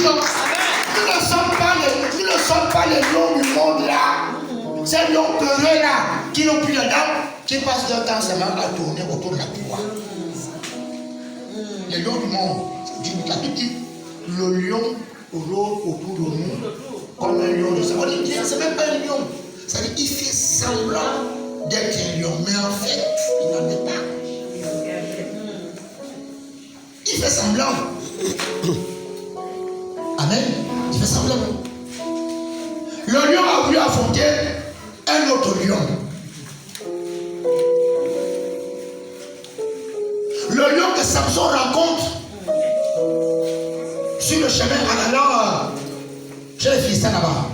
non. Nous ne sommes pas les lions du monde là. Ces lions peureux là, qui n'ont plus de dents, qui passent leur temps seulement à tourner autour de la pouvoir. Les lions du monde, la Bible dit, le lion rôde autour de nous comme un lion de sang. C'est même pas un lion. C'est-à-dire qu'il fait semblant d'être un lion, mais en fait, il n'en est pas. Il fait semblant. Amen. Il fait semblant. Le lion a voulu affronter un autre lion. Le lion que Samson rencontre sur le chemin en allant chez les Philistins là-bas.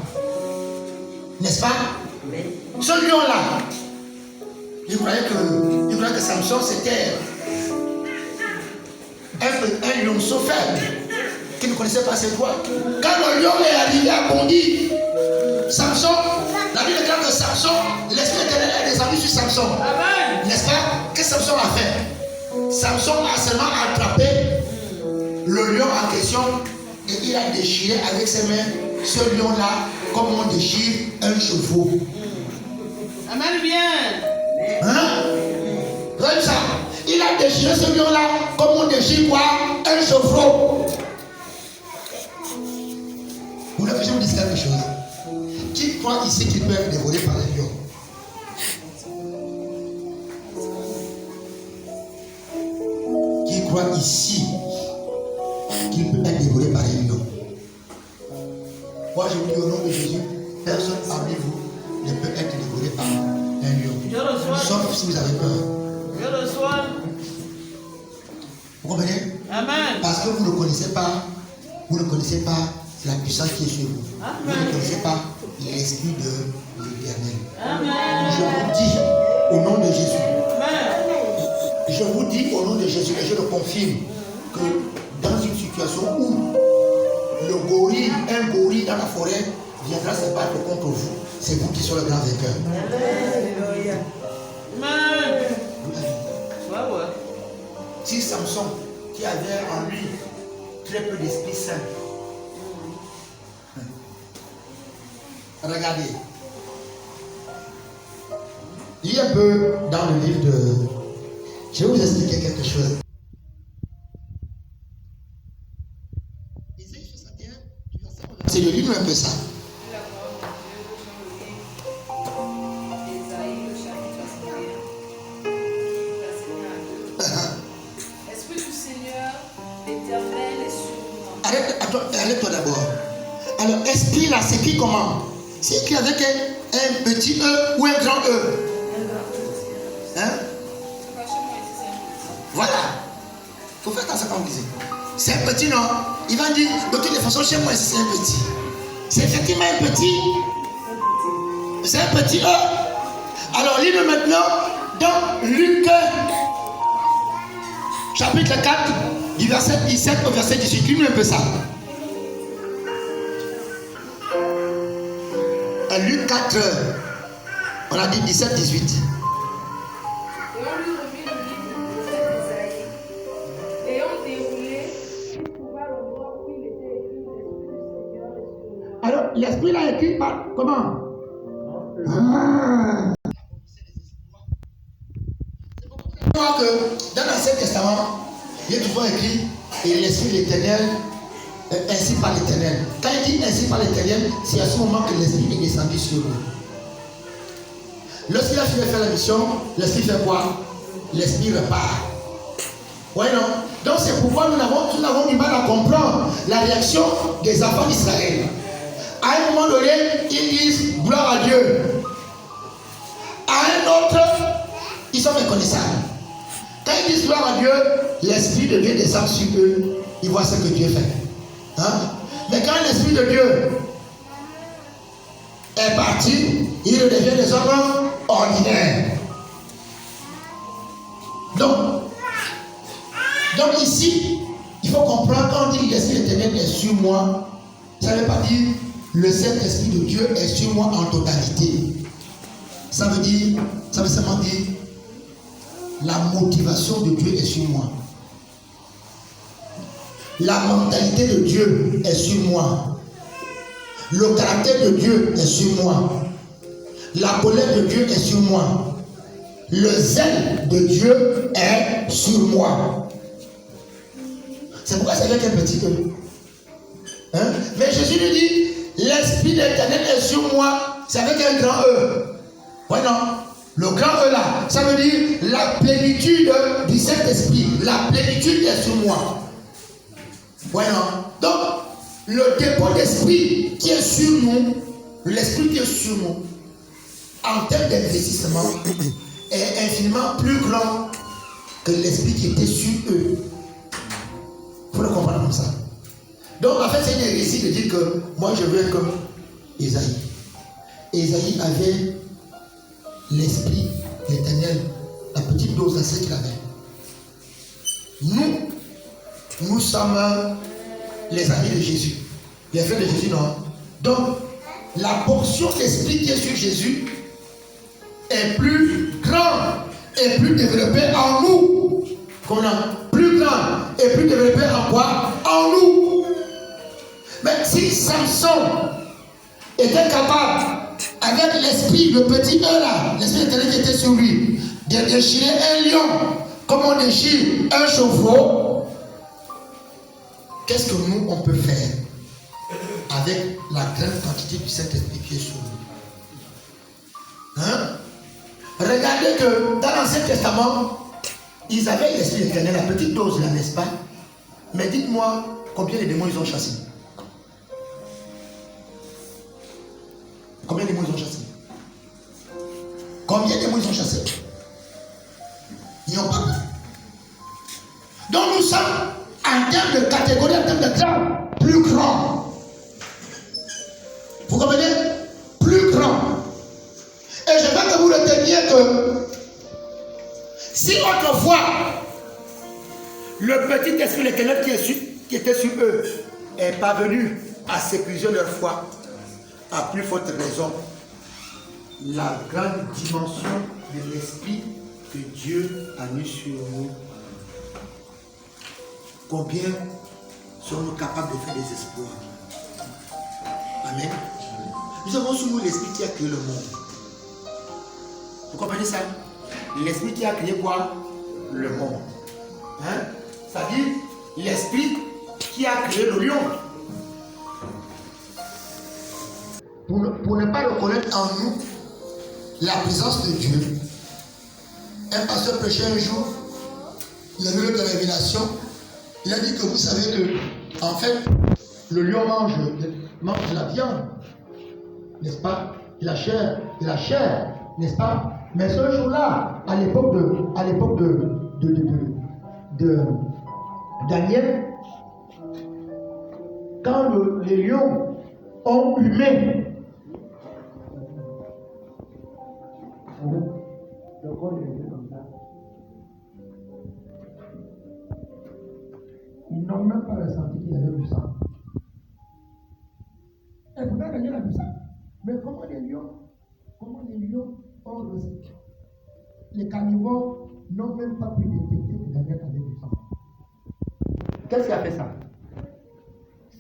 N'est-ce pas? Ce lion-là, il croyait que Samson c'était un lionceau faible qui ne connaissait pas ses doigts. Quand le lion est arrivé à bondir, Samson, la Bible déclare que Samson, l'esprit éternel est descendu sur Samson. N'est-ce pas? Qu'est-ce que Samson a fait? Samson a seulement attrapé le lion en question et il a déchiré avec ses mains ce lion-là comme on déchire un chevreau. Amen, bien. Hein? Comme ça. Il a déchiré ce lion-là comme on déchire quoi? Un chevreau. Vous n'avez jamais dit quelque chose. Qui croit ici qu'il peut être dévoré par les lions? Qui croit ici qu'il peut être dévoré par les lions? Moi je vous dis au nom de Jésus, personne parmi vous ne peut être dévoré par un lion. Sauf si vous avez peur. Vous comprenez? Amen. Parce que vous ne connaissez pas la puissance qui est sur vous. Amen. Vous ne connaissez pas l'esprit de l'Éternel. Amen. Je vous dis au nom de Jésus. Amen. Je vous dis au nom de Jésus et je le confirme que dans une situation où un gorille dans la forêt viendra se battre contre vous, c'est vous qui serez le grand vainqueur. Amen. Si Samson, qui avait en lui très peu d'esprit saint, regardez, lisez un peu dans le livre de... Je vais vous expliquer quelque chose. C'est le livre un peu ça. Esprit du Seigneur, l'Éternel est sur moi. Arrête-toi d'abord. Alors, esprit là, c'est qui comment? C'est écrit avec un petit E ou un grand E. Hein? Voilà. Il faut faire attention quand vous lisez. C'est un petit, non? Il va dire, de toutes les façons, chez moi, c'est un petit. C'est effectivement un petit. C'est un petit E. Alors, lis-le maintenant dans Luc, chapitre 4, du verset 17 au verset 18. Lis-le un peu ça. Luc 4, on a dit 17-18. Et on lui remit le livre du prophète Isaïe. Ayant déroulé, il trouva l'endroit où il était écrit l'Esprit du Seigneur est sur moi. Alors, l'esprit là écrit par comment? Que dans l'Ancien Testament, il y a toujours écrit et l'Esprit de l'Éternel ainsi par l'Éternel. Quand il dit ainsi par l'Éternel, c'est à ce moment que l'Esprit est descendu sur nous. Lorsqu'il a fini de faire la mission, l'Esprit fait quoi? L'Esprit repart. Oui, non? Donc c'est pourquoi nous avons du mal à comprendre la réaction des enfants d'Israël. À un moment donné, ils disent gloire à Dieu. À un autre, ils sont méconnaissables. Quand ils disent gloire à Dieu, l'Esprit de Dieu descend sur eux. Ils voient ce que Dieu fait. Hein? Mais quand l'Esprit de Dieu est parti, il redevient des hommes ordinaires. Donc ici, il faut comprendre quand on dit l'Esprit éternel est sur moi, ça ne veut pas dire le Saint-Esprit de Dieu est sur moi en totalité. Ça veut seulement dire la motivation de Dieu est sur moi. La mentalité de Dieu est sur moi. Le caractère de Dieu est sur moi. La colère de Dieu est sur moi. Le zèle de Dieu est sur moi. C'est pourquoi c'est avec un petit E. Hein? Mais Jésus lui dit, l'Esprit de l'Éternel est sur moi. C'est avec un grand E. Ouais, non. Le grand E là, ça veut dire la plénitude du Saint-Esprit. La plénitude est sur moi. Ouais, non. Donc, le dépôt d'esprit qui est sur nous, l'esprit qui est sur nous, en termes d'investissement, est infiniment plus grand que l'esprit qui était sur eux. Il faut le comprendre comme ça. Donc, en fait, c'est une hérésie de dire que moi, je veux être comme Isaïe. Isaïe avait l'esprit de l'Éternel, la petite dose de ce qu'il avait. Nous sommes les amis de Jésus, les frères de Jésus, non. Donc, la portion d'esprit qui est sur Jésus est plus grande et plus développée en nous. Comment? Plus grande et plus développée en quoi? En nous. Mais si Samson était capable, avec l'esprit, le petit E là, l'esprit éternel qui était sur lui, de déchirer un lion comme on déchire un chevreau, qu'est-ce que nous on peut faire avec la grande quantité du Saint-Esprit qui est sur nous? Hein? Regardez que dans l'Ancien Testament, ils avaient l'esprit éternel, la petite dose là, n'est-ce pas? Mais dites-moi combien de démons ils ont chassés. Combien de démons ils ont chassés? Combien de démons ils ont chassés? Ils n'ont pas pu. Donc nous sommes en termes de catégorie, en termes de grade, plus grands. Vous comprenez? Plus grands. Et je veux que vous reteniez que si autrefois le petit esprit de l'Éternel qui était sur eux est parvenu à sécuriser leur foi, à plus forte raison, la grande dimension de l'esprit que Dieu a mis sur nous. Combien sommes-nous capables de faire des exploits? Amen. Nous avons sur nous l'esprit qui a créé le monde. Vous comprenez ça? L'esprit qui a créé quoi? Le monde. Hein? C'est-à-dire l'esprit qui a créé le lion. Pour ne pas reconnaître en nous la présence de Dieu, un pasteur prêchait un jour, il a vu de révélation, il a dit que vous savez que, en fait, le lion mange de la viande, n'est-ce pas? De la chair, n'est-ce pas? Mais ce jour-là, à l'époque de Daniel, quand les lions ont humé le corps de Dieu comme ça, ils n'ont même pas ressenti qu'il y avait du sang. Et pourtant Daniel a vu ça. Mais comment les lions ont ressenti? Les carnivores n'ont même pas pu détecter que Daniel avait du sang. Qu'est-ce qui a fait ça?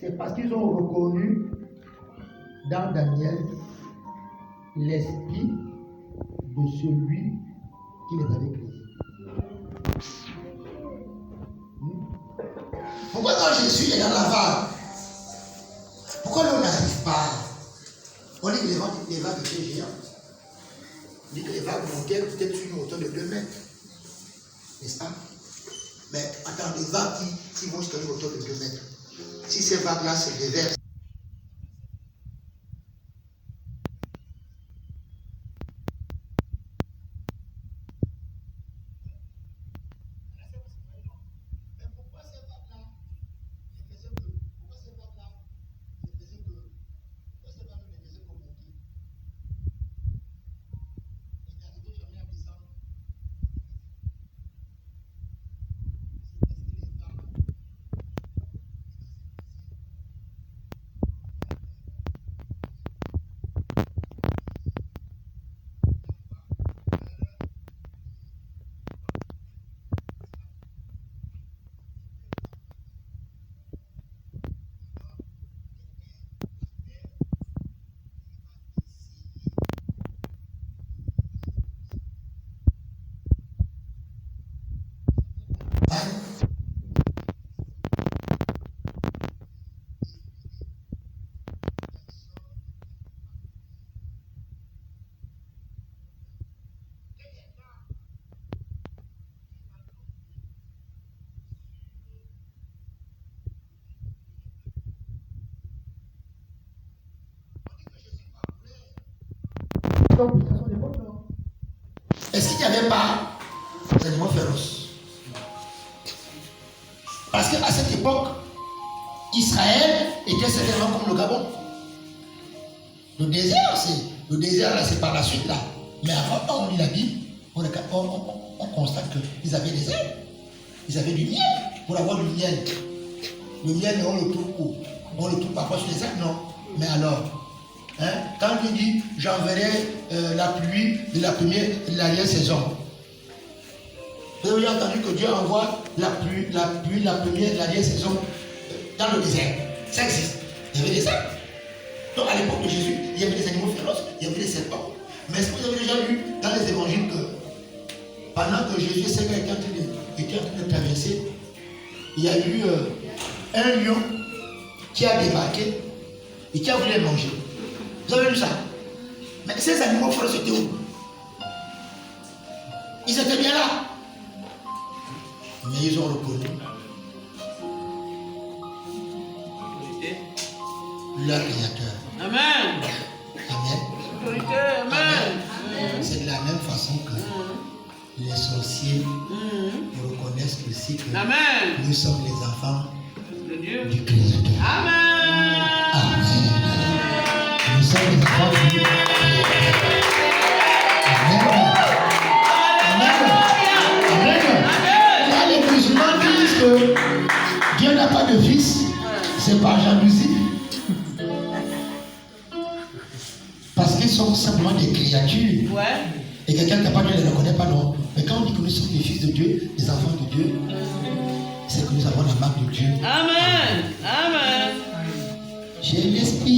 C'est parce qu'ils ont reconnu dans Daniel l'esprit de celui qui les avait créés. Pourquoi quand Jésus est dans la vague, pourquoi l'on n'arrive pas? On dit que les vagues étaient géantes. On dit que les vagues montaient peut-être sur une hauteur de 2 mètres. N'est-ce pas? Mais attends, les vagues qui vont jusqu'à une hauteur de 2 mètres. Si ces vagues-là se déversent, donc ce sont des bons noms. Est-ce qu'il n'y avait pas des animaux féroces? Parce qu'à cette époque, Israël était certainement comme le Gabon. Le désert, là, c'est par la suite là. Mais avant, quand on lit la Bible, on constate qu'ils avaient des herbes. Ils avaient du miel. Pour avoir du miel. Le miel, on le trouve où? On le trouve parfois sur les arbres, non. Mais alors, hein, quand il dit j'enverrai la pluie de la première de l'arrière saison. Vous avez entendu que Dieu envoie la pluie de la première de l'arrière saison dans le désert. Ça existe. Il y avait des arbres. Donc à l'époque de Jésus, il y avait des animaux féroces, il y avait des serpents. Mais est-ce que vous avez déjà lu dans les évangiles que pendant que Jésus et Seigneur était en train de traverser, il y a eu un lion qui a débarqué et qui a voulu les manger. Vous avez lu ça? Mais ces animaux féroces étaient où? Ils étaient bien là. Mais ils ont reconnu leur créateur. Amen. Amen. Autorité. Amen. C'est de la même façon que les sorciers reconnaissent aussi que Amen. nous sommes les enfants De Dieu. du Créateur. Amen. Amen. Nous sommes les enfants du Créateur. Amen. Amen. Quand les musulmans disent que Dieu n'a pas de fils, c'est par jalousie. Parce qu'ils sont simplement des créatures. Ouais. Et quelqu'un qui ne les reconnaît pas, non. Mais quand on dit que nous sommes les fils de Dieu, les enfants de Dieu, c'est que nous avons la marque de Dieu. Amen. Amen. J'ai l'esprit